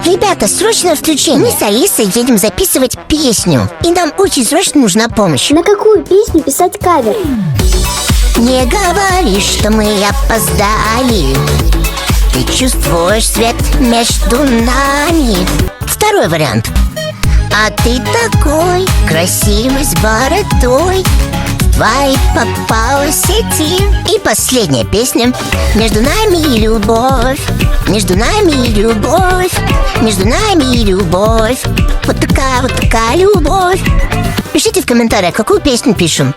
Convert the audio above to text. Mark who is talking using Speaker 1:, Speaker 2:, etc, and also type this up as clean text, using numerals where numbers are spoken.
Speaker 1: Ребята, срочное включение. Мы с Алисой едем записывать песню. И нам очень срочно нужна помощь.
Speaker 2: На какую песню писать кавер?
Speaker 1: Не говори, что мы опоздали. Ты чувствуешь свет между нами. Второй вариант. А ты такой красивый с бородой, твои попала в сети. И последняя песня. Между нами любовь, между нами любовь, между нами любовь. Вот такая любовь. Пишите в комментариях, какую песню пишем.